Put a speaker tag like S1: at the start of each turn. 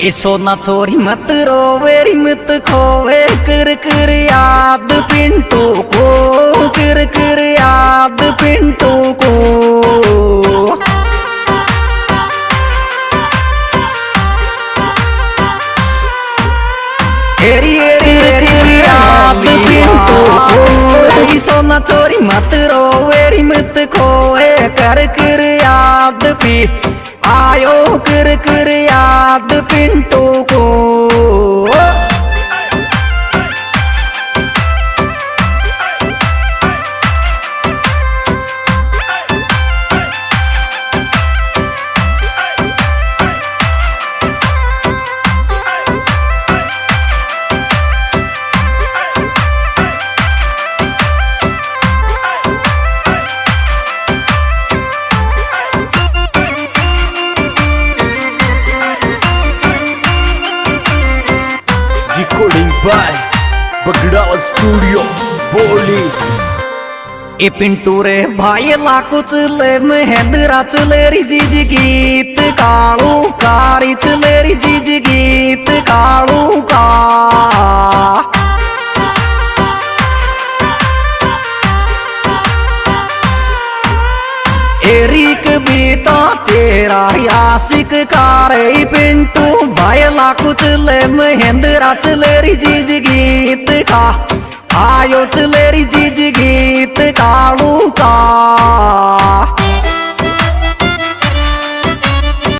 S1: ए सोना छोरी मत रोवे मत खोवे कर कर याद पिंटू को, कर कर याद पिंटू को। एरी एरी एरी याद पिंटू को। सोना छोरी मत रोवे मत खोवे कर कर याद पी आयो कर कर याद पिंटू को।
S2: Recording by बगड़ा स्टूडियो बोली।
S1: ए पिंटू रे भाई लाकू चले महेंद्रा चले रिजीज गीत कालू कारी चले रिजीज गीत कालू का। एरिक बीता तेरा आशिक कारे पिंटू भाई लाकू चले महेंद्रा चले रिजीज गीत का आयो चले रिजीज गीत कालू का।